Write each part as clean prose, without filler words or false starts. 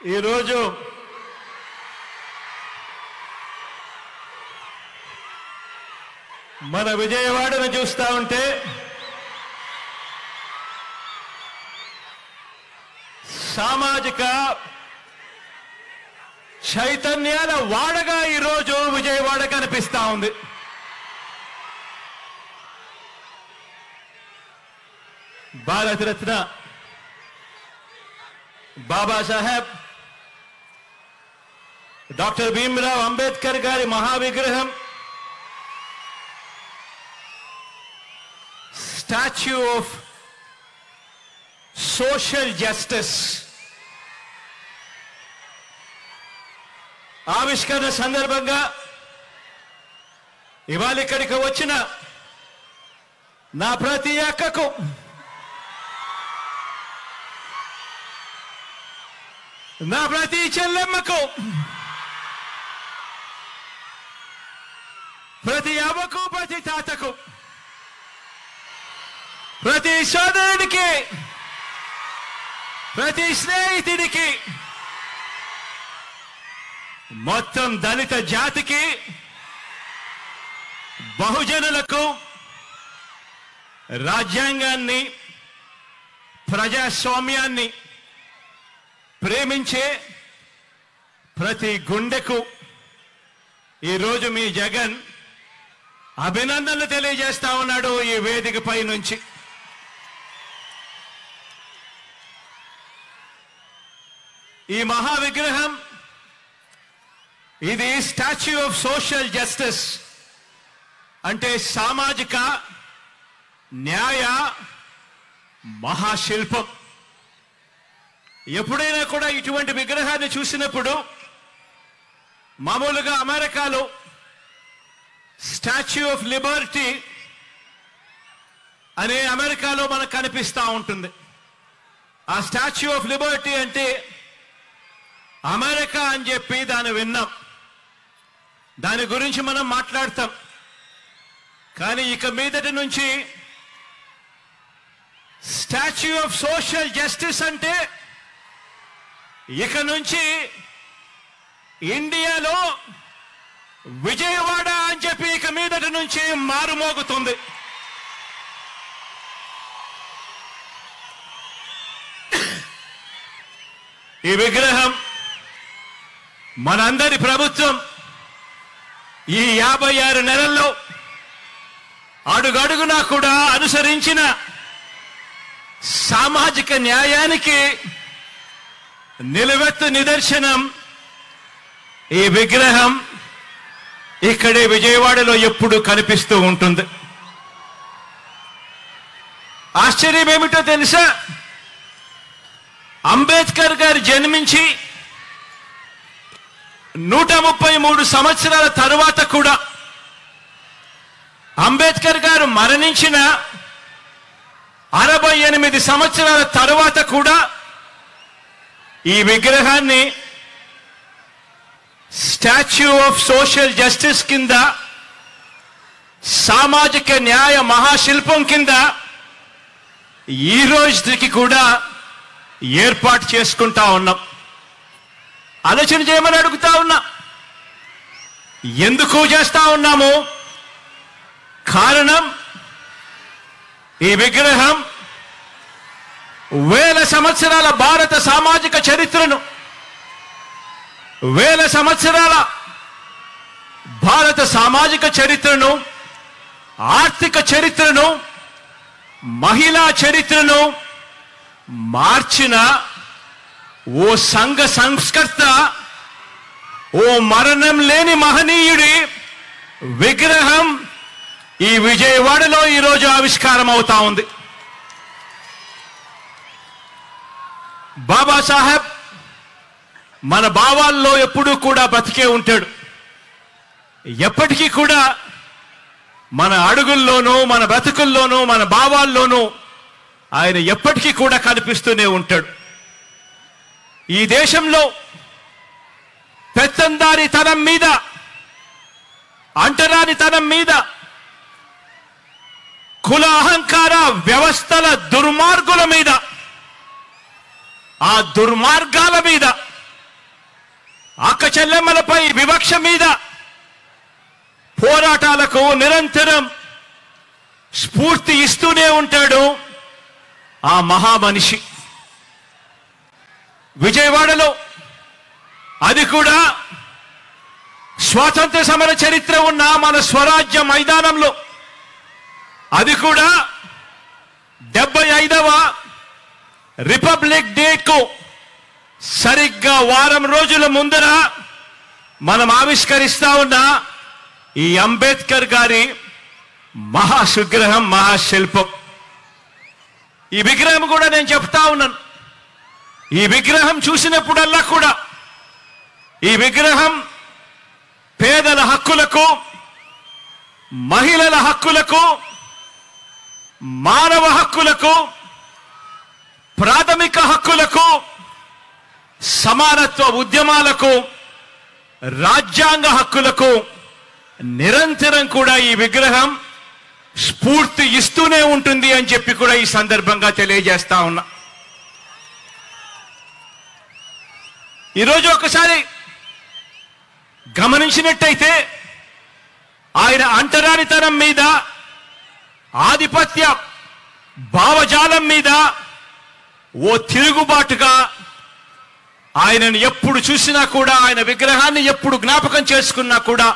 ఈరోజు మన విజయవాడను చూస్తా ఉంటే సామాజిక చైతన్యాల వాడగా ఈరోజు విజయవాడ కనిపిస్తా ఉంది. భారతరత్న బాబాసాహెబ్ డాక్టర్ భీమ్రావ్ అంబేద్కర్ గారి మహావిగ్రహం, స్టాచ్యూ ఆఫ్ సోషల్ జస్టిస్ ఆవిష్కరణ సందర్భంగా ఇవాళ ఇక్కడికి వచ్చిన నా ప్రతి అక్కకు, నా ప్రతి చెల్లెమ్మకు, ప్రతి అవ్వకు, ప్రతి తాతకు, ప్రతి సోదరుడికి, ప్రతి స్నేహితుడికి, మొత్తం దళిత జాతికి, బహుజనులకు రాజ్యాంగాన్ని, ప్రజాస్వామ్యాన్ని ప్రేమించే ప్రతి గుండెకు ఈరోజు మీ జగన్ అభినందనలు తెలియజేస్తా ఉన్నాడు ఈ వేదికపై నుంచి. ఈ మహా విగ్రహం, ఇది స్టాచ్యూ ఆఫ్ సోషల్ జస్టిస్ అంటే సామాజిక న్యాయ మహాశిల్పం. ఎప్పుడైనా కూడా ఇటువంటి విగ్రహాన్ని చూసినప్పుడు మామూలుగా అమెరికాలో స్టాచ్యూ ఆఫ్ లిబర్టీ అనే అమెరికాలో మనకు కనిపిస్తూ ఉంటుంది. ఆ స్టాచ్యూ ఆఫ్ లిబర్టీ అంటే అమెరికా అని చెప్పి దాన్ని విన్నాం, దాని గురించి మనం మాట్లాడతాం. కానీ ఇక మీదటి నుంచి స్టాచ్యూ ఆఫ్ సోషల్ జస్టిస్ అంటే ఇక నుంచి ఇండియాలో విజయవాడ అని చెప్పి ఇక మీదటి నుంచి మారుమోగుతుంది. ఈ విగ్రహం మనందరి ప్రభుత్వం ఈ 56 నెలల్లో అడుగడుగునా కూడా అనుసరించిన సామాజిక న్యాయానికి నిలువెత్తు నిదర్శనం ఈ విగ్రహం ఇక్కడే విజయవాడలో ఎప్పుడు కనిపిస్తూ ఉంటుంది. ఆశ్చర్యం ఏమిటో తెలుసా? అంబేద్కర్ గారు జన్మించి 133 సంవత్సరాల తరువాత కూడా, అంబేద్కర్ గారు మరణించిన 68 సంవత్సరాల తరువాత కూడా ఈ విగ్రహాన్ని స్టాచ్యూ ఆఫ్ సోషల్ జస్టిస్ కింద, సామాజిక న్యాయ మహాశిల్పం కింద ఈ రోజుకి కూడా ఏర్పాటు చేసుకుంటా ఉన్నాం. ఆలోచన చేయమని అడుగుతా ఉన్నా. ఎందుకు చేస్తా ఉన్నాము? కారణం, ఈ విగ్రహం వేల సంవత్సరాల భారత సామాజిక చరిత్రను, వేల సంవత్సరాల భారత సామాజిక చరిత్రను, ఆర్థిక చరిత్రను, మహిళా చరిత్రను మార్చిన ఓ సంఘ సంస్కర్త, ఓ మరణం లేని మహనీయుడి విగ్రహం ఈ విజయవాడలో ఈరోజు ఆవిష్కారం అవుతా ఉంది. బాబాసాహెబ్ మన భావాల్లో ఎప్పుడూ కూడా బతికే ఉంటాడు. ఎప్పటికీ కూడా మన అడుగుల్లోనూ, మన బ్రతుకుల్లోనూ, మన భావాల్లోనూ ఆయన ఎప్పటికీ కూడా కనిపిస్తూనే ఉంటాడు. ఈ దేశంలో పెత్తందారితనం మీద, అంటరానితనం మీద, కుల అహంకార వ్యవస్థల దుర్మార్గుల మీద, ఆ దుర్మార్గాల మీద అక్క చెల్లెమ్మలపై వివక్ష మీద పోరాటాలకు నిరంతరం స్ఫూర్తి ఇస్తూనే ఉంటాడు ఆ మహామనిషి. విజయవాడలో, అది కూడా స్వాతంత్ర సమర చరిత్ర ఉన్న మన స్వరాజ్య మైదానంలో, అది కూడా 75వ రిపబ్లిక్ డేకు సరిగ్గా వారం రోజుల ముందర మనం ఆవిష్కరిస్తా ఉన్న ఈ అంబేద్కర్ గారి మహాసుగ్రహం, మహాశిల్పం. ఈ విగ్రహం కూడా నేను చెప్తా ఉన్నాను, ఈ విగ్రహం చూసినప్పుడల్లా కూడా ఈ విగ్రహం పేదల హక్కులకు, మహిళల హక్కులకు, మానవ హక్కులకు, ప్రాథమిక హక్కులకు, సమానత్వ ఉద్యమాలకు, రాజ్యాంగ హక్కులకు నిరంతరం కూడా ఈ విగ్రహం స్ఫూర్తి ఇస్తూనే ఉంటుంది అని చెప్పి కూడా ఈ సందర్భంగా తెలియజేస్తా ఉన్నా. ఈరోజు ఒకసారి గమనించినట్టయితే ఆయన అంటరానితనం మీద, ఆధిపత్య భావజాలం మీద ఓ తిరుగుబాటుగా ఆయనను ఎప్పుడు చూసినా కూడా, ఆయన విగ్రహాన్ని ఎప్పుడు జ్ఞాపకం చేసుకున్నా కూడా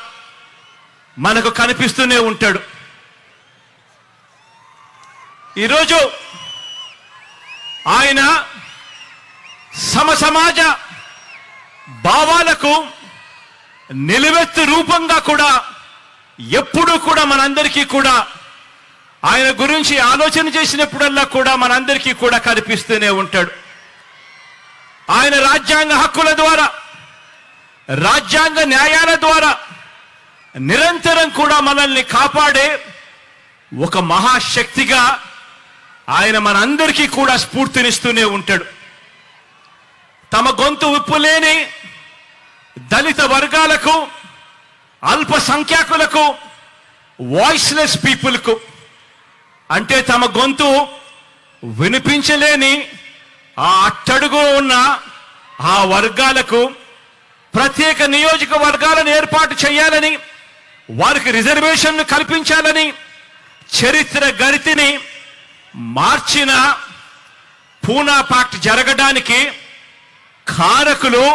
మనకు కనిపిస్తూనే ఉంటాడు. ఈరోజు ఆయన సమసమాజ భావాలకు నిలువెత్తు రూపంగా కూడా ఎప్పుడూ కూడా మనందరికీ కూడా ఆయన గురించి ఆలోచన చేసినప్పుడల్లా కూడా మనందరికీ కూడా కనిపిస్తూనే ఉంటాడు. ఆయన రాజ్యాంగ హక్కుల ద్వారా, రాజ్యాంగ న్యాయాల ద్వారా నిరంతరం కూడా మనల్ని కాపాడే ఒక మహాశక్తిగా ఆయన మనందరికీ కూడా స్ఫూర్తినిస్తూనే ఉంటాడు. తమ గొంతు విప్పులేని దళిత వర్గాలకు, అల్పసంఖ్యాకులకు, వాయిస్లెస్ పీపుల్కు, అంటే తమ గొంతు వినిపించలేని ఆ అట్టడుగు ఉన్న ఆ వర్గాలకు ప్రత్యేక నియోజకవర్గాలను ఏర్పాటు చేయాలని, వారికి రిజర్వేషన్ను కల్పించాలని చరిత్ర గరితిని మార్చిన పూనా పాక్ట్ జరగడానికి కారకులు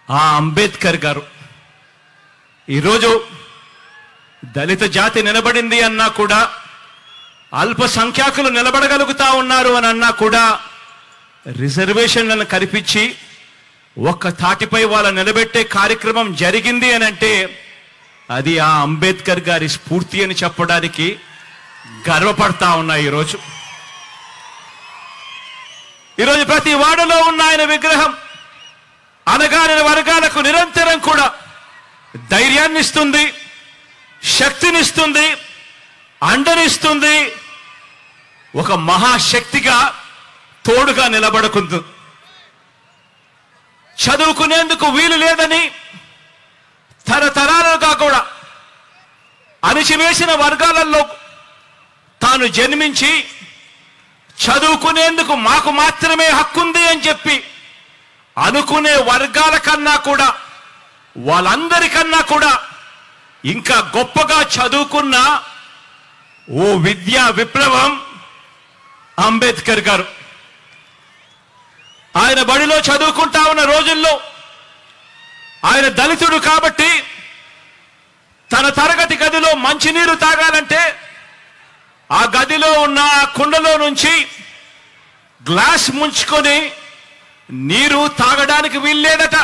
ఆ అంబేద్కర్ గారు. ఈరోజు దళిత జాతి నిలబడింది అన్నా కూడా, అల్పసంఖ్యాకులు నిలబడగలుగుతా ఉన్నారు అని అన్నా కూడా, రిజర్వేషన్లను కల్పించి ఒక్క తాటిపై వాళ్ళ నిలబెట్టే కార్యక్రమం జరిగింది అని అంటే అది ఆ అంబేద్కర్ గారి స్ఫూర్తి అని చెప్పడానికి గర్వపడతా ఉన్నా. ఈరోజు ప్రతి వాడలో ఉన్న ఆయన విగ్రహం అణగారిన వర్గాలకు నిరంతరం కూడా ధైర్యాన్ని ఇస్తుంది, శక్తినిస్తుంది, అండనిస్తుంది, ఒక మహాశక్తిగా తోడుగా నిలబడుకుంటుంది. చదువుకునేందుకు వీలు లేదని తరతరాలుగా కూడా అణిచివేసిన వర్గాలలో తాను జన్మించి చదువుకునేందుకు మాకు మాత్రమే హక్కుంది అని చెప్పి అనుకునే వర్గాల కన్నా కూడా, వాళ్ళందరికన్నా కూడా ఇంకా గొప్పగా చదువుకున్న ఓ విద్యా విప్లవం అంబేద్కర్ గారు. ఆయన బడిలో చదువుకుంటా ఉన్న రోజుల్లో ఆయన దళితుడు కాబట్టి తన తరగతి గదిలో మంచినీరు తాగాలంటే ఆ గదిలో ఉన్న కుండలో నుంచి గ్లాస్ ముంచుకొని నీరు తాగడానికి వీల్లేదట.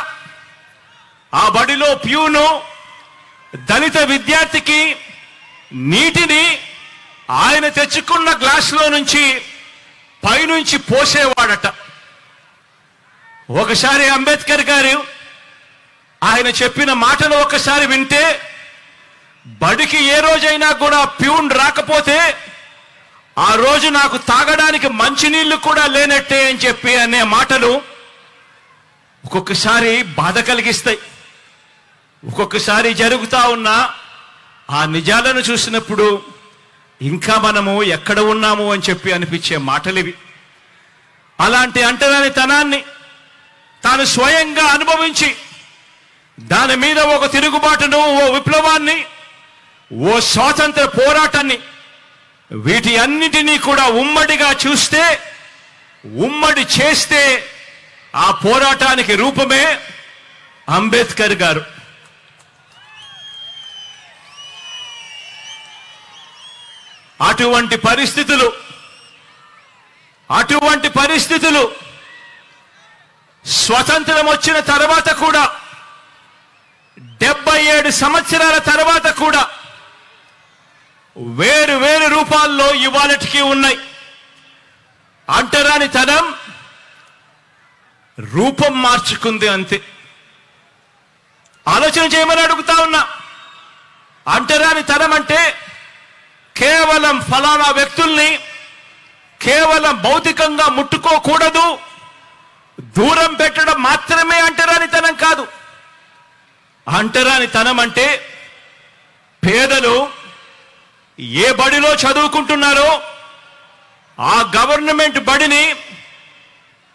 ఆ బడిలో ప్యూను దళిత విద్యార్థికి నీటిని ఆయన తెచ్చుకున్న గ్లాసులో నుంచి పైనుంచి పోసేవాడట. ఒకసారి అంబేద్కర్ గారు ఆయన చెప్పిన మాటలు ఒకసారి వింటే, బడికి ఏ రోజైనా కూడా ప్యూన్ రాకపోతే ఆ రోజు నాకు తాగడానికి మంచినీళ్లు కూడా లేనట్టే అని చెప్పి అనే మాటలు ఒక్కొక్కసారి బాధ కలిగిస్తాయి. ఒక్కొక్కసారి జరుగుతా ఉన్న ఆ నిజాలను చూసినప్పుడు ఇంకా మనము ఎక్కడ ఉన్నాము అని చెప్పి అనిపించే మాటలివి. అలాంటి అంటరానితనాన్ని తాను స్వయంగా అనుభవించి దాని మీద ఒక తిరుగుబాటును, ఓ విప్లవాన్ని, ఓ స్వాతంత్ర పోరాటాన్ని, వీటి అన్నిటినీ కూడా ఉమ్మడిగా చూస్తే, ఉమ్మడి చేస్తే ఆ పోరాటానికి రూపమే అంబేద్కర్ గారు. అటువంటి పరిస్థితులు స్వతంత్రం వచ్చిన తర్వాత కూడా 77 సంవత్సరాల తర్వాత కూడా వేరు వేరు రూపాల్లో ఇవాళటికి ఉన్నాయి. అంటరానితనం రూపం మార్చుకుంది అంతే. ఆలోచన చేయమని అడుగుతా ఉన్నా. అంటరానితనం అంటే కేవలం ఫలానా వ్యక్తుల్ని కేవలం భౌతికంగా ముట్టుకోకూడదు, దూరం పెట్టడం మాత్రమే అంటరానితనం కాదు. అంటరానితనం అంటే పేదలు ఏ బడిలో చదువుకుంటున్నారో ఆ గవర్నమెంట్ బడిని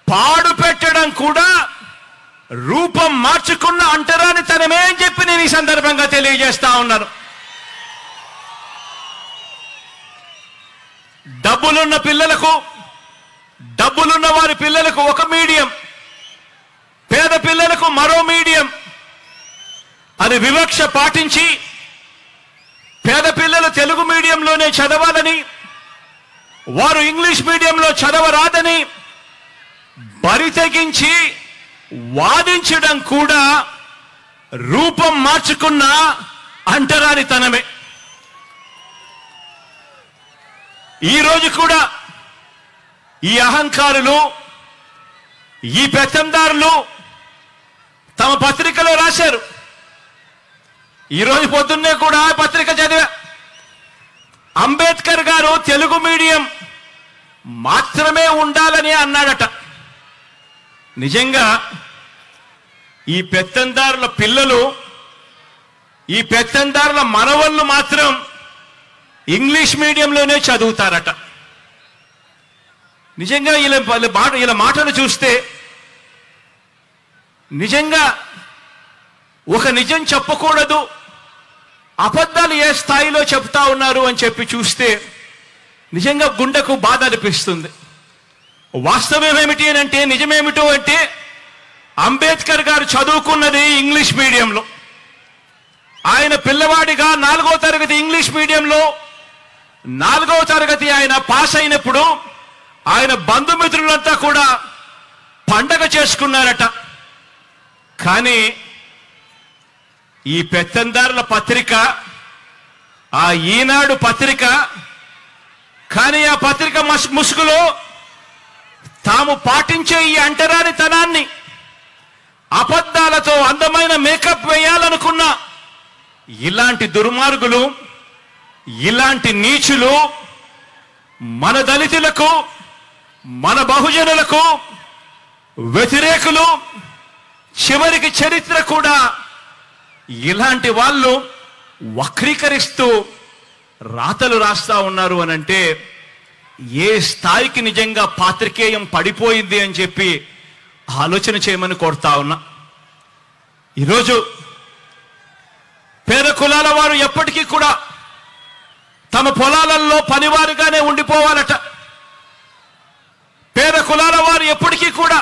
పాడు పెట్టడం కూడా రూపం మార్చుకున్న అంటరానితనమే అని చెప్పి నేను ఈ సందర్భంగా తెలియజేస్తా ఉన్నాను. డబ్బులున్న పిల్లలకు, డబ్బులున్న వారి పిల్లలకు ఒక మీడియం, పేద పిల్లలకు మరో మీడియం అని వివక్ష పాటించి పేద పిల్లలు తెలుగు మీడియంలోనే చదవాలని, వారు ఇంగ్లీష్ మీడియంలో చదవరాదని బరి తెగించి వాదించడం కూడా రూపం మార్చుకున్న అంటరానితనమే. ఈరోజు కూడా ఈ అహంకారులు, ఈ పెత్తందారులు తమ పత్రికలో రాశారు. ఈరోజు పొద్దున్నే కూడా పత్రిక చదివా. అంబేద్కర్ గారు తెలుగు మీడియం మాత్రమే ఉండాలని అన్నాడట. నిజంగా ఈ పెత్తందారుల పిల్లలు, ఈ పెత్తందారుల మనవళ్ళు మాత్రం ఇంగ్లీష్ మీడియంలోనే చదువుతారట. నిజంగా ఇలా మాటలు చూస్తే నిజంగా ఒక నిజం చెప్పకూడదు, అబద్ధాలు ఏ స్థాయిలో చెప్తా ఉన్నారు అని చెప్పి చూస్తే నిజంగా గుండెకు బాధ అనిపిస్తుంది. వాస్తవం ఏమిటి అని అంటే, నిజమేమిటో అంటే, అంబేద్కర్ గారు చదువుకున్నది ఇంగ్లీష్ మీడియంలో. ఆయన పిల్లవాడిగా 4వ తరగతి ఇంగ్లీష్ మీడియంలో 4వ తరగతి ఆయన పాస్ అయినప్పుడు ఆయన బంధుమిత్రులంతా కూడా పండగ చేసుకున్నారట. కానీ ఈ పెత్తందారుల పత్రిక, ఆ ఈనాడు పత్రిక, కానీ ఆ పత్రిక ముసుగులో తాము పాటించే ఈ అంటరానితనాన్ని, అబద్ధాలతో అందమైన మేకప్ వేయాలనుకున్న ఇలాంటి దుర్మార్గులు, ఇలాంటి నీచులు మన దళితులకు, మన బహుజనులకు వ్యతిరేకులు, చివరికి చరిత్ర కూడా ఇలాంటి వాళ్ళు వక్రీకరిస్తూ రాతలు రాస్తా ఉన్నారు అనంటే ఏ స్థాయికి నిజంగా పాత్రికేయం పడిపోయింది అని చెప్పి ఆలోచన చేయమని కోరుతా ఉన్నా. ఈరోజు పేద కులాల వారు ఎప్పటికీ కూడా తమ పొలాలలో పనివారుగానే ఉండిపోవాలట. పేద కులాల వారు ఎప్పటికీ కూడా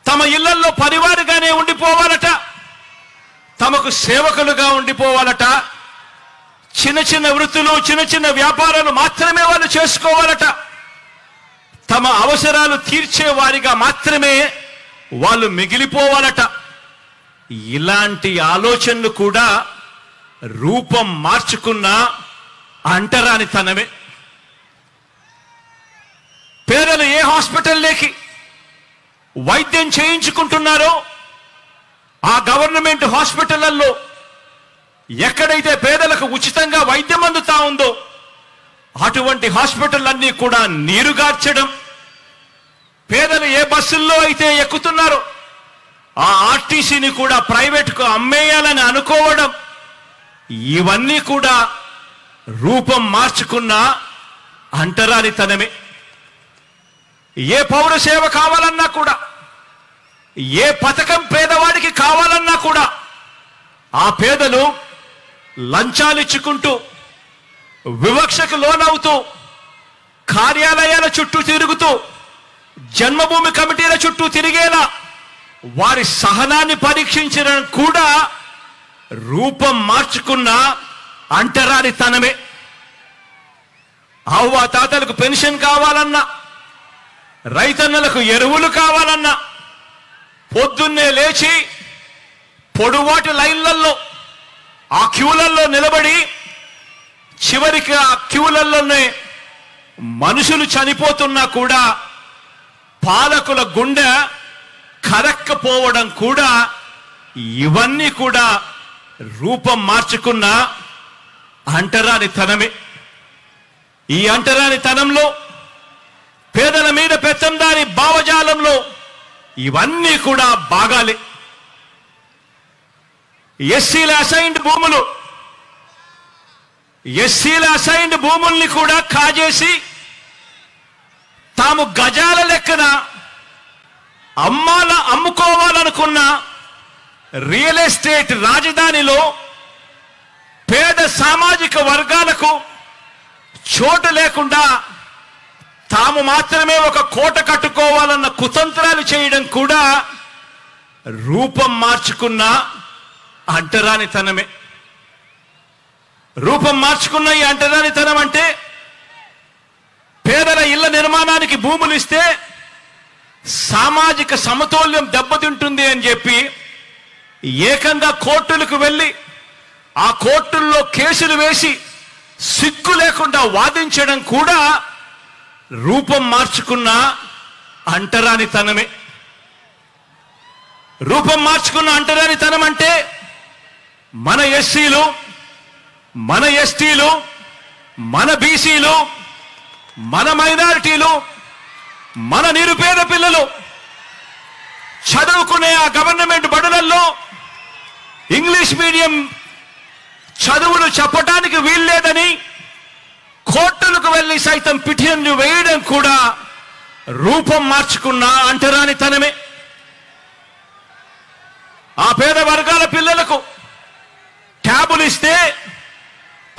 తమ ఇళ్లలో పనివారుగానే ఉండిపోవాలట. తమకు సేవకులుగా ఉండిపోవాలట. చిన్న చిన్న వృత్తులు, చిన్న చిన్న వ్యాపారాలు మాత్రమే వాళ్ళు చేసుకోవాలట. తమ అవసరాలు తీర్చే వారిగా మాత్రమే వాళ్ళు మిగిలిపోవాలట. ఇలాంటి ఆలోచనలు కూడా రూపం మార్చుకున్న అంటరానితనమే. పేదలు ఏ హాస్పిటల్లోకి వైద్యం చేయించుకుంటున్నారో ఆ గవర్నమెంట్ హాస్పిటళ్లలో ఎక్కడైతే పేదలకు ఉచితంగా వైద్యం అందుతా ఉందో అటువంటి హాస్పిటల్ కూడా నీరుగార్చడం, పేదలు ఏ బస్సుల్లో అయితే ఎక్కుతున్నారో ఆ ఆర్టీసీని కూడా ప్రైవేట్కు అమ్మేయాలని అనుకోవడం, ఇవన్నీ కూడా రూపం మార్చుకున్న అంటరానితనమే. ఏ పౌర సేవ కావాలన్నా కూడా, ఏ పథకం పేదవాడికి కావాలన్నా కూడా ఆ పేదలు లంచాలిచ్చుకుంటూ వివక్షకు లోనవుతూ కార్యాలయాల చుట్టూ తిరుగుతూ జన్మభూమి కమిటీల చుట్టూ తిరిగేలా వారి సహనాన్ని పరీక్షించడం కూడా రూపం మార్చుకున్న అంటరానితనమే. అవ్వ తాతలకు పెన్షన్ కావాలన్నా, రైతన్నలకు ఎరువులు కావాలన్నా పొద్దున్నే లేచి పొడువాటి లైన్లలో ఆ క్యూలల్లో నిలబడి చివరికి ఆ క్యూలలోనే మనుషులు చనిపోతున్నా కూడా పాలకుల గుండె కరక్కపోవడం కూడా ఇవన్నీ కూడా రూపం మార్చుకున్న అంటరానితనమే. ఈ అంటరానితనంలో పేదల మీద పెత్తందారి భావజాలంలో ఇవన్నీ కూడా భాగాలే. ఎస్సీల అసైన్డ్ భూముల్ని కూడా కాజేసి తాము గజాల లెక్కన అమ్ముకోవాలనుకున్న రియల్ ఎస్టేట్ రాజధానిలో పేద సామాజిక వర్గాలకు చోటు లేకుండా తాము మాత్రమే ఒక కోట కట్టుకోవాలన్న కుతంత్రాలు చేయడం కూడా రూపం మార్చుకున్న అంటరానితనమే. రూపం మార్చుకున్న ఈ అంటరానితనం అంటే పేదల ఇళ్ల నిర్మాణానికి భూములు ఇస్తే సామాజిక సమతౌల్యం దెబ్బతింటుంది అని చెప్పి ఏకంగా కోర్టులకు వెళ్ళి ఆ కోర్టుల్లో కేసులు వేసి సిగ్గు లేకుండా వాదించడం కూడా రూపం మార్చుకున్న అంటరానితనమే. రూపం మార్చుకున్న అంటరానితనం అంటే మన ఎస్సీలు, మన ఎస్టీలు, మన బీసీలు, మన మైనారిటీలు, మన నిరుపేద పిల్లలు చదువుకునే ఆ గవర్నమెంట్ బడులలో ఇంగ్లీష్ మీడియం చదువులు చెప్పడానికి వీల్లేదని కోర్టులకు వెళ్లి సైతం పిటిషన్లు వేయడం కూడా రూపం మార్చుకున్న అంటరానితనమే. ఆ పేద వర్గాల పిల్లలకు ట్యాబులు ఇస్తే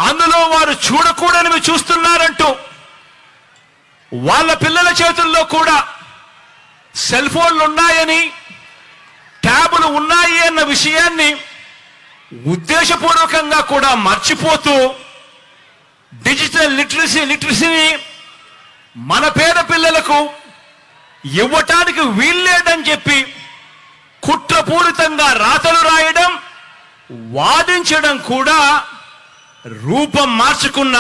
అందులో వారు చూడకూడనివి చూస్తున్నారంటూ వాళ్ళ పిల్లల చేతుల్లో కూడా సెల్ ఫోన్లు ఉన్నాయని, ట్యాబులు ఉన్నాయి అన్న విషయాన్ని ఉద్దేశపూర్వకంగా కూడా మర్చిపోతూ డిజిటల్ లిటరసీని మన పేద పిల్లలకు ఇవ్వటానికి వీల్లేదని చెప్పి కుట్రపూరితంగా రాతలు రాయడం, వాదించడం కూడా రూపం మార్చుకున్న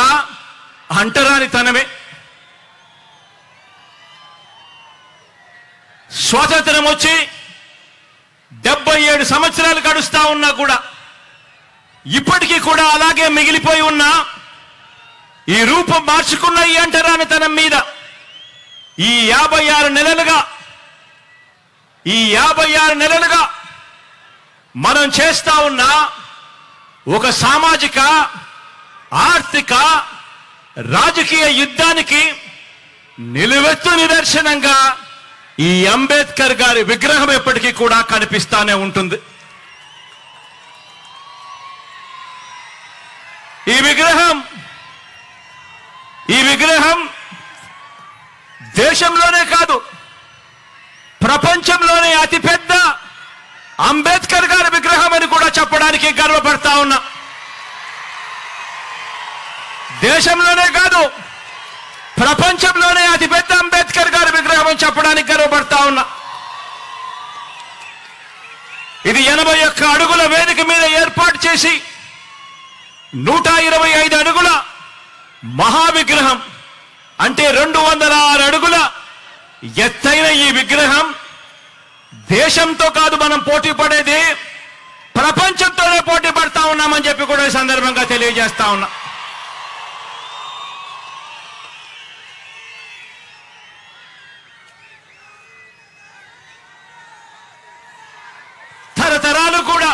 అంటరానితనమే. స్వాతంత్రం వచ్చి 77 సంవత్సరాలు గడుస్తా ఉన్నా కూడా ఇప్పటికీ కూడా అలాగే మిగిలిపోయి ఉన్న ఈ రూపం మార్చుకున్న ఈ అంటరానితనం మీద ఈ 56 నెలలుగా మనం చేస్తా ఉన్న ఒక సామాజిక, ఆర్థిక, రాజకీయ యుద్ధానికి నిలువెత్తు నిదర్శనంగా ఈ అంబేద్కర్ గారి విగ్రహం ఎప్పటికీ కూడా కనిపిస్తానే ఉంటుంది. ఈ విగ్రహం దేశంలోనే కాదు ప్రపంచంలోనే అతిపెద్ద అంబేద్కర్ గారి విగ్రహం అని కూడా చెప్పడానికి గర్వపడతా ఉన్నా. దేశంలోనే కాదు ప్రపంచంలోనే అతిపెద్ద అంబేద్కర్ గారి విగ్రహం అని చెప్పడానికి గర్వపడతా ఉన్నా. ఇది 81 అడుగుల వేదిక మీద ఏర్పాటు చేసి 125 అడుగుల మహావిగ్రహం అంటే 206 అడుగుల ఎత్తైన ఈ విగ్రహం దేశంతో కాదు మనం పోటీ పడేది, ప్రపంచంతోనే పోటీ పడతా ఉన్నామని చెప్పి కూడా ఈ సందర్భంగా తెలియజేస్తా ఉన్నా. తరతరాలు కూడా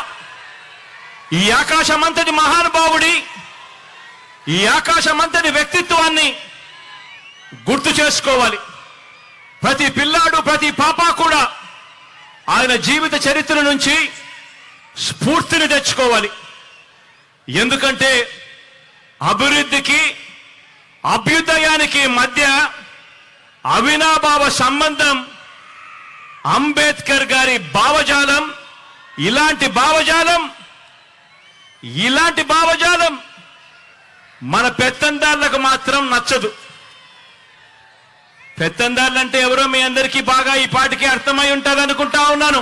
ఈ ఆకాశమంతటి మహానుభావుడి, ఈ ఆకాశమంతటి వ్యక్తిత్వాన్ని గుర్తు చేసుకోవాలి. ప్రతి పిల్లాడు, ప్రతి పాప కూడా ఆయన జీవిత చరిత్ర నుంచి స్ఫూర్తిని తెచ్చుకోవాలి. ఎందుకంటే అభివృద్ధికి అభ్యుదయానికి మధ్య అవినాభావ సంబంధం అంబేద్కర్ గారి భావజాలం. ఇలాంటి భావజాలం మన పెత్తందారులకు మాత్రం నచ్చదు. పెత్తందారులు అంటే ఎవరో మీ అందరికీ బాగా ఈ పాటికి అర్థమై ఉంటుంది అనుకుంటా ఉన్నాను.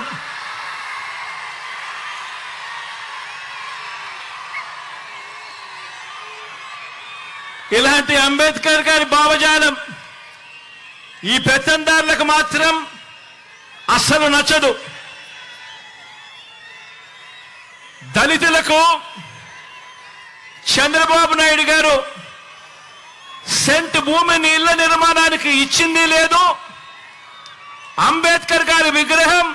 ఇలాంటి అంబేద్కర్ గారి భావజాలం ఈ పెత్తందారులకు మాత్రం అస్సలు నచ్చదు. దళితులకు చంద్రబాబు నాయుడు గారు సెంట్ భూమిని ఇళ్ల నిర్మాణానికి ఇచ్చింది లేదు. అంబేద్కర్ గారి విగ్రహం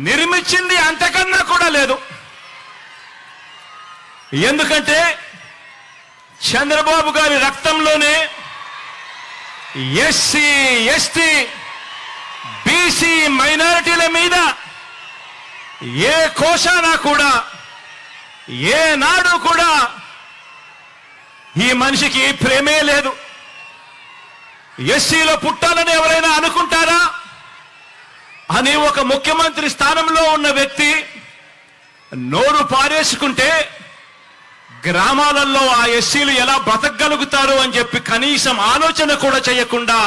నిర్మించింది అంతకన్నా కూడా లేదు. ఎందుకంటే చంద్రబాబు గారి రక్తంలోనే ఎస్సీ, ఎస్టీ, బీసీ మైనారిటీల మీద ఏ కోశానా కూడా ఏనాడు కూడా ఈ మనిషికి ప్రేమే లేదు. ఎస్సీలో పుట్టాలని ఎవరైనా అనుకుంటారా అని ఒక ముఖ్యమంత్రి స్థానంలో ఉన్న వ్యక్తి నోరు పారేసుకుంటే గ్రామాలలో ఆ ఎస్సీలు ఎలా బ్రతకగలుగుతారు అని చెప్పి కనీసం ఆలోచన కూడా చేయకుండా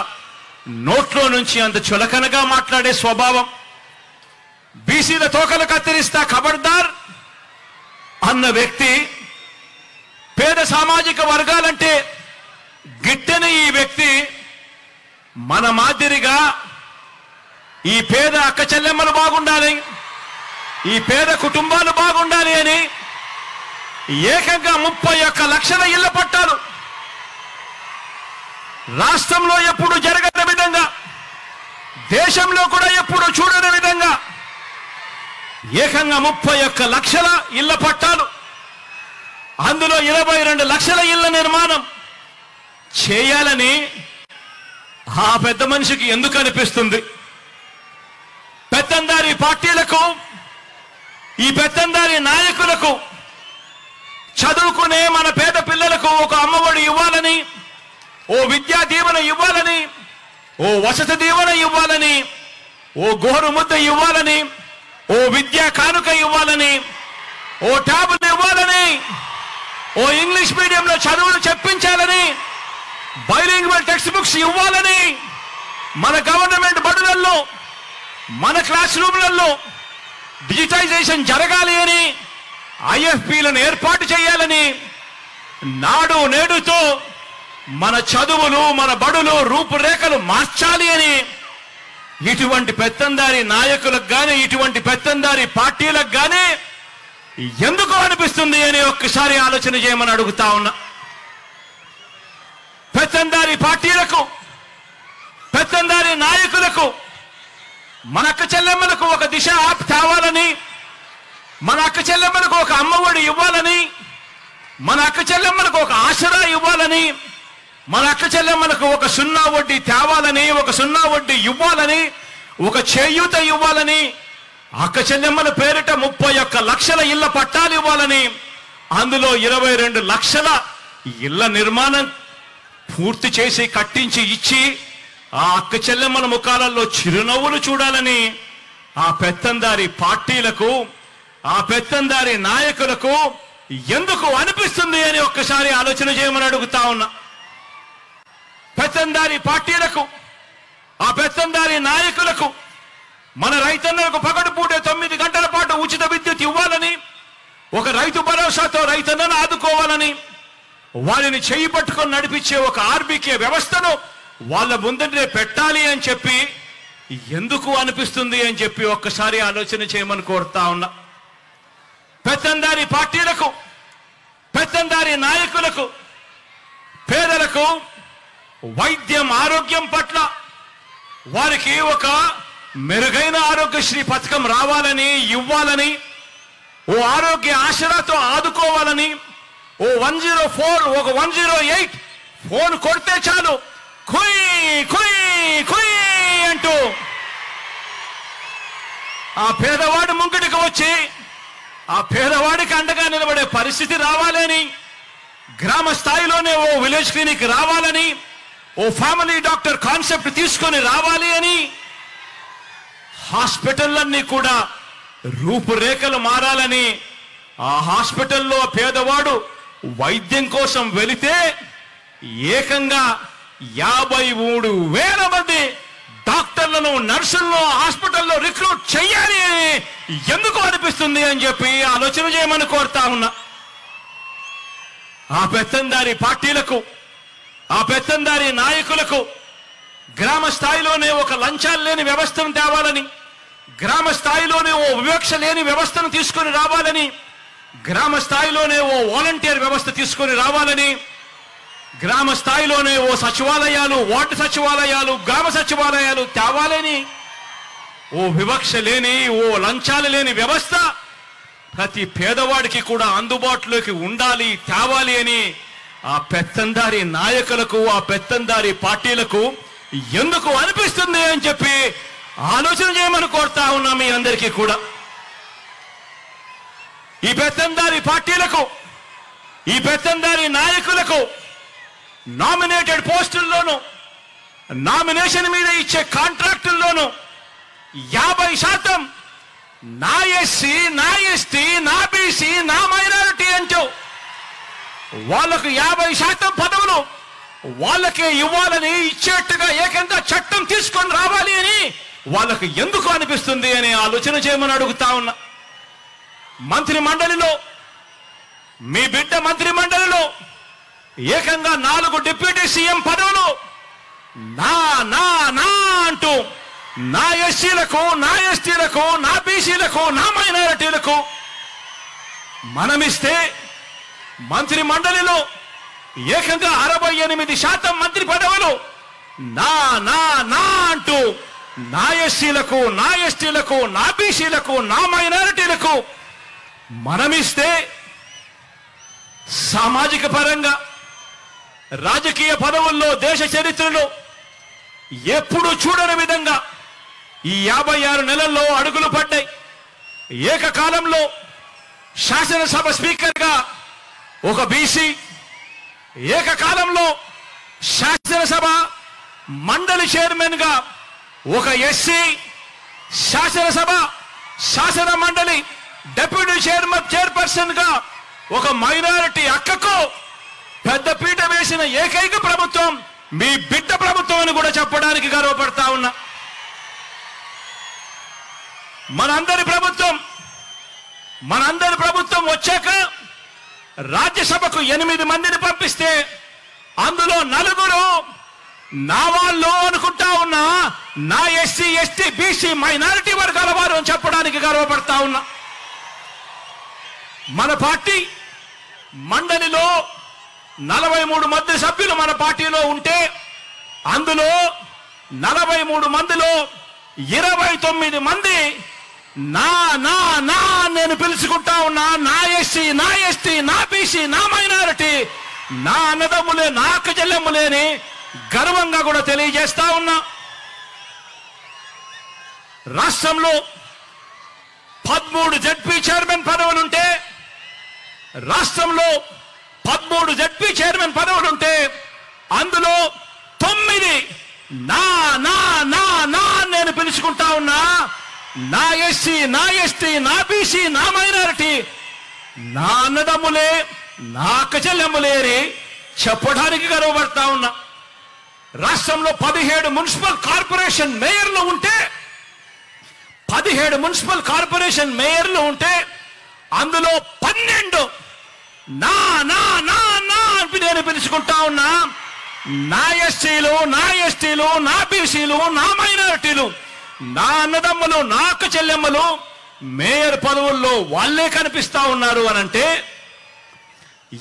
నోట్లో నుంచి అంత చులకనగా మాట్లాడే స్వభావం. బీసీల తోకలు కత్తిరిస్తా ఖబర్దార్ అన్న వ్యక్తి, పేద సామాజిక వర్గాలంటే గిట్టని ఈ వ్యక్తి మన మాదిరిగా ఈ పేద అక్క చెల్లెమ్మలు బాగుండాలి, ఈ పేద కుటుంబాలు బాగుండాలి అని ఏకంగా 31 లక్షల ఇళ్ల పట్టాలు రాష్ట్రంలో ఎప్పుడు జరగని విధంగా, దేశంలో కూడా ఎప్పుడు చూడని విధంగా ఏకంగా 31 లక్షల ఇళ్ల పట్టాలు, అందులో 22 లక్షల ఇళ్ల నిర్మాణం చేయాలని ఆ పెద్ద మనిషికి ఎందుకు అనిపిస్తుంది? పెత్తందారి పార్టీలకు, ఈ పెత్తందారి నాయకులకు చదువుకునే మన పేద పిల్లలకు ఒక అమ్మఒడి ఇవ్వాలని, ఓ విద్యా దీవెన ఇవ్వాలని, ఓ వసతి దీవెన ఇవ్వాలని, ఓ గోరు ముద్ద ఇవ్వాలని, ఓ విద్యా కానుక ఇవ్వాలని, ఓ ట్యాబులు ఇవ్వాలని, ఓ ఇంగ్లీష్ మీడియంలో చదువులు చెప్పించాలని, బైలింగ్వల్ టెక్స్ట్ బుక్స్ ఇవ్వాలని, మన గవర్నమెంట్ బడులలో, మన క్లాస్ రూమ్లలో డిజిటైజేషన్ జరగాలి అని, ఐఎఫ్పీలను ఏర్పాటు చేయాలని, నాడు నేడుతో మన చదువులు, మన బడులు రూపురేఖలు మార్చాలి అని ఇటువంటి పెత్తందారి నాయకులకు కానీ, ఇటువంటి పెత్తందారి పార్టీలకు కానీ ఎందుకు అనిపిస్తుంది అని ఒక్కసారి ఆలోచన చేయమని అడుగుతా ఉన్నా. పెత్తందారి పార్టీలకు, పెత్తందారి నాయకులకు మన అక్క చెల్లెమ్మలకు ఒక దిశ యాప్ తేవాలని, మన అక్క చెల్లెమ్మలకు ఒక అమ్మఒడి ఇవ్వాలని, మన అక్క చెల్లెమ్మలకు ఒక ఆసరా ఇవ్వాలని, మన అక్క చెల్లెమ్మలకు ఒక 0 వడ్డీ తేవాలని, ఒక 0 వడ్డీ ఇవ్వాలని, ఒక చేయూత ఇవ్వాలని, అక్క చెల్లెమ్మల పేరిట 31 లక్షల ఇళ్ల పట్టాలు ఇవ్వాలని, అందులో 22 లక్షల ఇళ్ల నిర్మాణం పూర్తి చేసి కట్టించి ఇచ్చి ఆ అక్క చెల్లెమ్మల ముఖాలలో చిరునవ్వులు చూడాలని ఆ పెత్తందారి పార్టీలకు, ఆ పెత్తందారి నాయకులకు ఎందుకు అనిపిస్తుంది అని ఒక్కసారి ఆలోచన చేయమని అడుగుతా ఉన్నా. పెత్తందారి పార్టీలకు, ఆ పెత్తందారి నాయకులకు మన రైతన్నలకు పగటిపూట 9 గంటల పాటు ఉచిత విద్యుత్ ఇవ్వాలని, ఒక రైతు భరోసాతో రైతన్నను ఆదుకోవాలని, వారిని చేయి పట్టుకొని నడిపించే ఒక ఆర్బీకే వ్యవస్థను వాళ్ళ ముందరే పెట్టాలి అని చెప్పి ఎందుకు అనిపిస్తుంది అని చెప్పి ఒక్కసారి ఆలోచన చేయమని కోరుతా ఉన్నా. పెత్తందారి పార్టీలకు, పెత్తందారి నాయకులకు, పేదలకు వైద్యం, ఆరోగ్యం పట్ల వారికి ఒక మెరుగైన ఆరోగ్యశ్రీ పథకం రావాలని, ఇవ్వాలని, ఓ ఆరోగ్య ఆసరాతో ఆదుకోవాలని, ఓ 104, ఒక 108 ఫోన్ కొడితే చాలు కుయ్ కుయ్ కుయ్ అంటూ ఆ పేదవాడు ముంగిటికి వచ్చి ఆ పేదవాడికి అండగా నిలబడే పరిస్థితి రావాలని, గ్రామ స్థాయిలోనే ఓ విలేజ్ క్లినిక్ రావాలని, ఓ ఫ్యామిలీ డాక్టర్ కాన్సెప్ట్ తీసుకొని రావాలి అని, హాస్పిటల్లన్నీ కూడా రూపురేఖలు మారాలని, ఆ హాస్పిటల్లో పేదవాడు వైద్యం కోసం వెళితే ఏకంగా 53,000 మంది డాక్టర్లను, నర్సులను హాస్పిటల్లో రిక్రూట్ చెయ్యాలి అని ఎందుకు అనిపిస్తుంది అని చెప్పి ఆలోచన చేయమని కోరుతా ఉన్నా. ఆ పెత్తందారి పార్టీలకు, ఆ పెత్తందారి నాయకులకు గ్రామ స్థాయిలోనే ఒక లంచాలు లేని వ్యవస్థను తేవాలని, గ్రామ స్థాయిలోనే ఓ వివక్ష లేని వ్యవస్థను తీసుకొని రావాలని, గ్రామ స్థాయిలోనే ఓ వాలంటీర్ వ్యవస్థ తీసుకొని రావాలని, గ్రామ స్థాయిలోనే ఓ సచివాలయాలు, వార్డు సచివాలయాలు, గ్రామ సచివాలయాలు తేవాలని, ఓ వివక్ష లేని, ఓ లంచాలు లేని వ్యవస్థ ప్రతి పేదవాడికి కూడా అందుబాటులోకి ఉండాలి, తేవాలి అని ఆ పెత్తందారి నాయకులకు, ఆ పెత్తందారి పార్టీలకు ఎందుకు అనిపిస్తుంది అని చెప్పి ఆలోచన చేయమని కోరుతా ఉన్నా మీ అందరికీ కూడా. ఈ పెత్తందారి పార్టీలకు, ఈ పెత్తందారి నాయకులకు నామినేటెడ్ పోస్టుల్లోనూ, నామినేషన్ మీద ఇచ్చే కాంట్రాక్టుల్లోనూ 50% నా ఎస్సీ, నా ఎస్టీ, నా బీసీ, నా మైనారిటీ అంటూ వాళ్లకు 50% పదవులు వాళ్ళకే ఇవ్వాలని, ఇచ్చేట్టుగా ఏకంగా చట్టం తీసుకొని రావాలి అని వాళ్ళకు ఎందుకు అనిపిస్తుంది అని ఆలోచన చేయమని అడుగుతా ఉన్నా. మంత్రి మండలిలో, మీ బిడ్డ మంత్రి మండలిలో ఏకంగా 4 డిప్యూటీ సీఎం పదవులు నా నా నా అంటూ నా ఎస్సీలకు, నా ఎస్టీలకు, నా బీసీలకు, నా మైనారిటీలకు మనమిస్తే మంత్రి మండలిలో ఏకంగా 68% మంత్రి పదవులు నా నా నా అంటూ నా ఎస్సీలకు, నా ఎస్టీలకు, నా బీసీలకు, నా మైనారిటీలకు మనమిస్తే సామాజిక పరంగా, రాజకీయ పదవుల్లో దేశ చరిత్రలో ఎప్పుడు చూడని విధంగా ఈ 56 నెలల్లో అడుగులు పడ్డాయి. ఏకకాలంలో శాసనసభ స్పీకర్గా ఒక బీసీ, ఏకకాలంలో శాసనసభ మండలి చైర్మన్ గా ఒక ఎస్సీ, శాసనసభ శాసన మండలి డిప్యూటీ చైర్పర్సన్ గా ఒక మైనారిటీ అక్కకు పెద్ద పీట వేసిన ఏకైక ప్రభుత్వం మీ బిడ్డ ప్రభుత్వం అని కూడా చెప్పడానికి గర్వపడతా ఉన్నా. మనందరి ప్రభుత్వం వచ్చాక రాజ్యసభకు 8 మందిని పంపిస్తే అందులో 4 నా వాళ్ళు అనుకుంటా ఉన్నా, నా ఎస్సీ, ఎస్టీ, బీసీ, మైనారిటీ వర్గాల వారు అని చెప్పడానికి గర్వపడతా ఉన్నా. మన పార్టీ మండలిలో 43 మంది సభ్యులు మన పార్టీలో ఉంటే అందులో 43 మందిలో 29 మంది నా నా నా నేను పిలుచుకుంటా ఉన్నా, నా ఎస్సీ, నా ఎస్టీ, నా బీసీ, నా మైనారిటీ, నా అన్నదమ్ములే, నా అక్క చెల్లెమ్ములేని గర్వంగా కూడా తెలియజేస్తా ఉన్నా. రాష్ట్రంలో 13 జడ్పీ చైర్మన్ పదవులుంటే, రాష్ట్రంలో 13 జడ్పీ చైర్మన్ పదవులుంటే అందులో 9 నా నా నా నా నేను పిలుచుకుంటా ఉన్నా, నా ఎస్సీ, నా ఎస్టీ, నా బీసీ, నా మైనారిటీ, నా అన్నదమ్ములే, నా అక్క చెల్లెమ్ములేని చెప్పడానికి గర్వపడతా ఉన్నా. రాష్ట్రంలో 17 మున్సిపల్ కార్పొరేషన్ మేయర్లు ఉంటే, 17 మున్సిపల్ కార్పొరేషన్ మేయర్లు ఉంటే అందులో 12 నా నా నా నా అని నేను పిలుచుకుంటా ఉన్నా, నా ఎస్సీలు, నా ఎస్టీలు, నా బీసీలు, నా మైనారిటీలు, నా అన్నదమ్ములు, నా అక్క చెల్లెమ్మలు మేయర్ పదవుల్లో వాళ్లే కనిపిస్తా ఉన్నారు అనంటే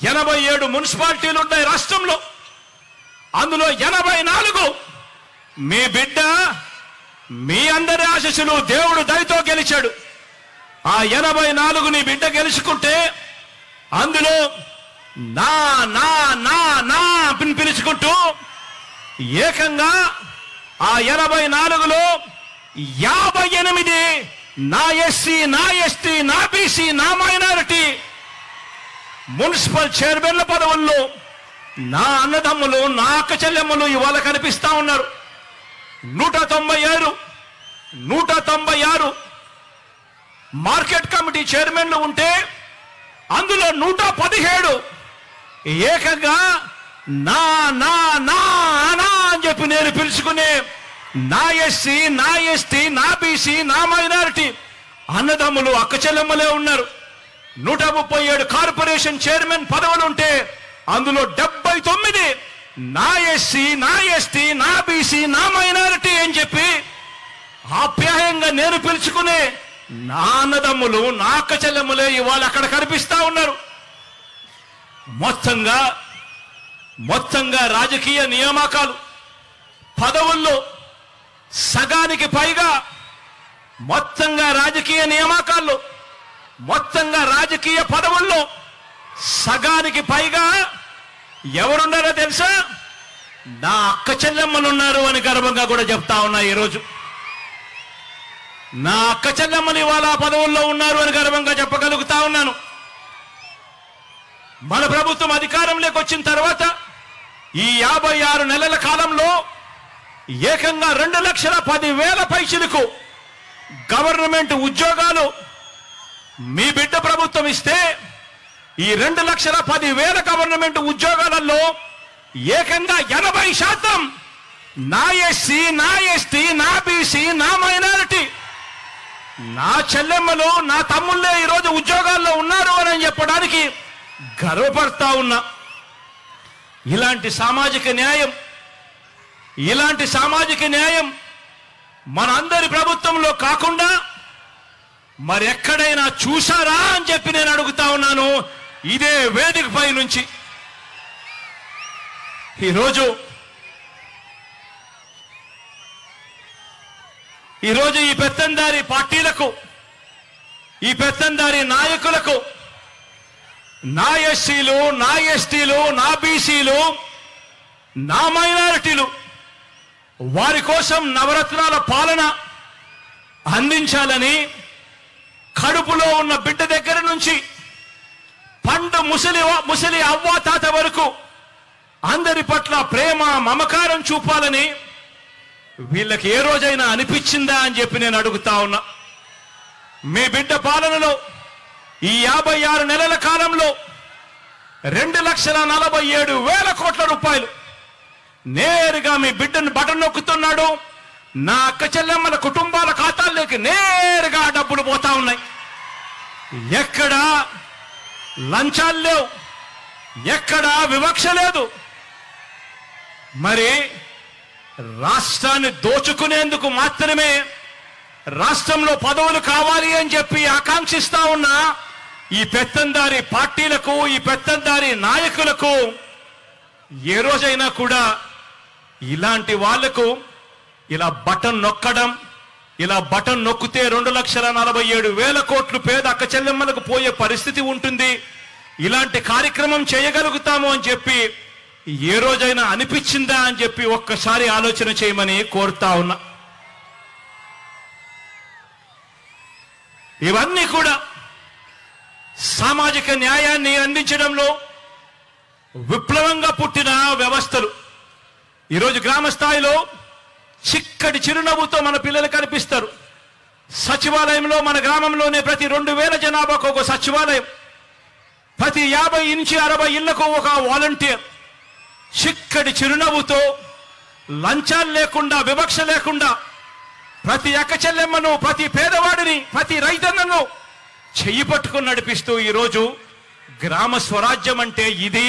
87 మున్సిపాలిటీలు ఉన్నాయి రాష్ట్రంలో. అందులో 84 మీ బిడ్డ, మీ అందరి ఆశీస్సులు దేవుడు దయతో గెలిచాడు. ఆ 84 నీ బిడ్డ గెలుచుకుంటే అందులో నా నా నా నా పిలుచుకుంటూ ఏకంగా ఆ 84లో 58 నా ఎస్సీ, నా ఎస్టీ, నా బీసీ, నా మైనారిటీ మున్సిపల్ చైర్మన్ల పదవుల్లో నా అన్నదమ్ములు, నా అక్క చెల్లెమ్మలు ఇవాళ కనిపిస్తా ఉన్నారు. 196 మార్కెట్ కమిటీ చైర్మన్లు ఉంటే అందులో 117 ఏకంగా నా నా నా నా అని చెప్పి నేను పిలుచుకునే నా ఎస్సీ, నా ఎస్టీ, నా బీసీ, నా మైనారిటీ అన్నదమ్ములు, అక్క చెల్లెమ్మలే ఉన్నారు. 137 కార్పొరేషన్ చైర్మన్ పదవులు ఉంటే అందులో 79 నా ఎస్సీ, నా ఎస్టీ, నా బీసీ, నా మైనారిటీ అని చెప్పి ఆప్యాయంగా నేను పిలుచుకునే నా అన్నదమ్ములు, నా అక్క చెల్లెమ్మలే ఇవాళ అక్కడ కనిపిస్తా ఉన్నారు. మొత్తంగా రాజకీయ నియామకాలు పదవుల్లో సగానికి పైగా మొత్తంగా రాజకీయ నియామకాల్లో మొత్తంగా రాజకీయ పదవుల్లో సగానికి పైగా ఎవరున్నారో తెలుసా? నా అక్క చెల్లెమ్మలు ఉన్నారు అని గర్వంగా కూడా చెప్తా ఉన్నా. ఈరోజు నా అక్క చెల్లెమ్మలు ఇవాళ పదవుల్లో ఉన్నారు అని గర్వంగా చెప్పగలుగుతా ఉన్నాను. మన ప్రభుత్వం అధికారంలోకి వచ్చిన తర్వాత ఈ 56 నెలల కాలంలో ఏకంగా 2,10,000 పైచిలకు గవర్నమెంట్ ఉద్యోగాలు మీ బిడ్డ ప్రభుత్వం ఇస్తే ఈ 2,10,000 గవర్నమెంట్ ఉద్యోగాలలో ఏకంగా 80% నా ఎస్సీ, నా ఎస్టీ, నా బీసీ, నా మైనారిటీ నా చెల్లెమ్మలు, నా తమ్ముళ్ళే ఈరోజు ఉద్యోగాల్లో ఉన్నారు అని చెప్పడానికి గర్వపడతా ఉన్నా. ఇలాంటి సామాజిక న్యాయం మనందరి ప్రభుత్వంలో కాకుండా మరెక్కడైనా చూశారా అని చెప్పి నేను అడుగుతా ఉన్నాను ఇదే వేదికపై నుంచి. ఈరోజు ఈ పెత్తందారి పార్టీలకు, ఈ పెత్తందారి నాయకులకు నా ఎస్సీలు, నా ఎస్టీలు, నా బీసీలు, నా మైనారిటీలు వారి కోసం నవరత్నాల పాలన అందించాలని కడుపులో ఉన్న బిడ్డ దగ్గర నుంచి పండు ముసలి అవ్వ తాత వరకు అందరి పట్ల ప్రేమ మమకారం చూపాలని వీళ్ళకి ఏ రోజైనా అనిపించిందా అని చెప్పి నేను అడుగుతా ఉన్నా. మీ బిడ్డ పాలనలో ఈ 56 నెలల కాలంలో 2,47,000 కోట్ల రూపాయలు నేరుగా మీ బిడ్డను బటన్ నొక్కుతున్నాడు. నా అక్క చెల్లెమ్మల కుటుంబాల ఖాతాల్లోకి నేరుగా డబ్బులు పోతా ఉన్నాయి. ఎక్కడా లంచాలు లేవు, ఎక్కడా వివక్ష లేదు. మరి రాష్ట్రాన్ని దోచుకునేందుకు మాత్రమే రాష్ట్రంలో పదవులు కావాలి అని చెప్పి ఆకాంక్షిస్తా ఉన్న ఈ పెత్తందారి పార్టీలకు, ఈ పెత్తందారి నాయకులకు ఏ రోజైనా కూడా ఇలాంటి వాళ్లకు ఇలా బటన్ నొక్కడం, ఇలా బటన్ నొక్కితే 2,47,000 కోట్లు పేద అక్క చెల్లెమ్మలకు పోయే పరిస్థితి ఉంటుంది, ఇలాంటి కార్యక్రమం చేయగలుగుతాము అని చెప్పి ఏ రోజైనా అనిపించిందా అని చెప్పి ఒక్కసారి ఆలోచన చేయమని కోరుతా ఉన్నా. ఇవన్నీ కూడా సామాజిక న్యాయాన్ని అందించడంలో విప్లవంగా పుట్టిన వ్యవస్థలు. ఈరోజు గ్రామ స్థాయిలో చిక్కటి చిరునవ్వుతో మన పిల్లలు కనిపిస్తారు. సచివాలయంలో మన గ్రామంలోనే ప్రతి 2,000 జనాభాకు ఒక సచివాలయం, ప్రతి 50 నుంచి 60 ఇళ్లకు ఒక వాలంటీర్. చిక్కటి చిరునవ్వుతో, లంచాలు లేకుండా, వివక్ష లేకుండా ప్రతి అక్క చెల్లెమ్మను, ప్రతి పేదవాడిని, ప్రతి రైతన్నను చెయ్యి పట్టుకుని నడిపిస్తూ ఈరోజు గ్రామ స్వరాజ్యం అంటే ఇది,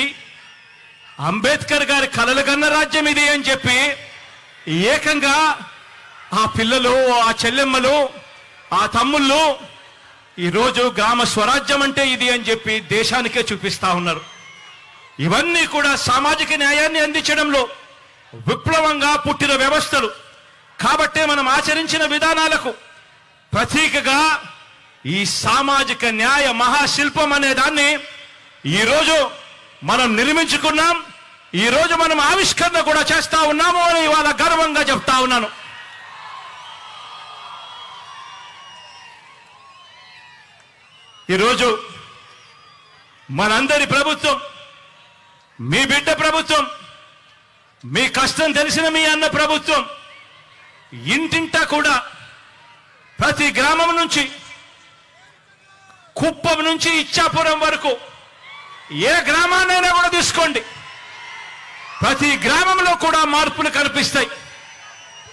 అంబేద్కర్ గారి కలలుగన్న రాజ్యం ఇది అని చెప్పి ఏకంగా ఆ పిల్లలు, ఆ చెల్లెమ్మలు, ఆ తమ్ముళ్ళు ఈరోజు గ్రామ స్వరాజ్యం అంటే ఇది అని చెప్పి దేశానికే చూపిస్తా ఉన్నారు. ఇవన్నీ కూడా సామాజిక న్యాయాన్ని అందించడంలో విప్లవంగా పుట్టిన వ్యవస్థలు. కాబట్టే మనం ఆచరించిన విధానాలకు ప్రతీకగా ఈ సామాజిక న్యాయ మహాశిల్పం అనే దాన్ని ఈరోజు మనం నిర్మించుకున్నాం. ఈరోజు మనం ఆవిష్కరణ కూడా చేస్తా ఉన్నాము అని ఇవాళ గర్వంగా చెప్తా ఉన్నాను. ఈరోజు మనందరి ప్రభుత్వం, మీ బిడ్డ ప్రభుత్వం, మీ కష్టం తెలిసిన మీ అన్న ప్రభుత్వం ఇంటింటా కూడా ప్రతి గ్రామం నుంచి కుప్పం నుంచి ఇచ్చాపురం వరకు ఏ గ్రామాన్నైనా కూడా తీసుకోండి, ప్రతి గ్రామంలో కూడా మార్పులు కనిపిస్తాయి.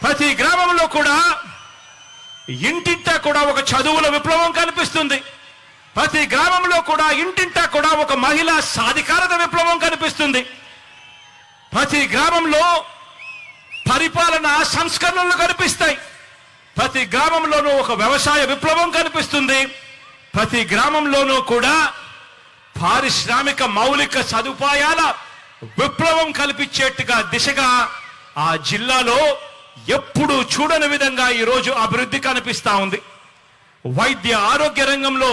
ప్రతి గ్రామంలో కూడా ఇంటింటా కూడా ఒక చదువుల విప్లవం కనిపిస్తుంది. ప్రతి గ్రామంలో కూడా ఇంటింటా కూడా ఒక మహిళా సాధికారత విప్లవం కనిపిస్తుంది. ప్రతి గ్రామంలో పరిపాలన సంస్కరణలు కనిపిస్తాయి. ప్రతి గ్రామంలోనూ ఒక వ్యవసాయ విప్లవం కనిపిస్తుంది. ప్రతి గ్రామంలోనూ కూడా పారిశ్రామిక మౌలిక సదుపాయాల విప్లవం కల్పించేట్టుగా దిశగా ఆ జిల్లాలో ఎప్పుడూ చూడని విధంగా ఈరోజు అభివృద్ధి కనిపిస్తా ఉంది. వైద్య ఆరోగ్య రంగంలో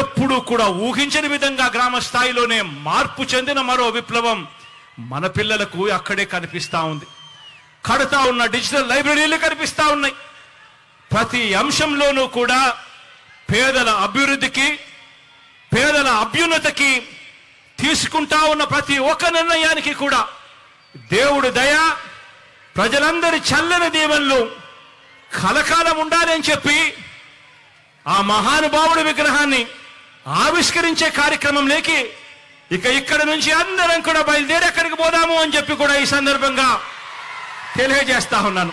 ఎప్పుడూ కూడా ఊహించని విధంగా గ్రామ స్థాయిలోనే మార్పు చెందిన మరో విప్లవం మన పిల్లలకు అక్కడే కనిపిస్తా ఉంది. కడతా ఉన్న డిజిటల్ లైబ్రరీలు కనిపిస్తా ఉన్నాయి. ప్రతి అంశంలోనూ కూడా పేదల అభివృద్ధికి, పేదల అభ్యున్నతికి తీసుకుంటా ఉన్న ప్రతి ఒక్క నిర్ణయానికి కూడా దేవుడు దయ, ప్రజలందరి చల్లని దీవెనలు కలకాలం ఉండాలని చెప్పి ఆ మహానుభావుడి విగ్రహాన్ని ఆవిష్కరించే కార్యక్రమంలోకి ఇక్కడ నుంచి అందరం కూడా బయలుదేరి ఎక్కడికి పోదాము అని చెప్పి కూడా ఈ సందర్భంగా తెలియజేస్తా ఉన్నాను.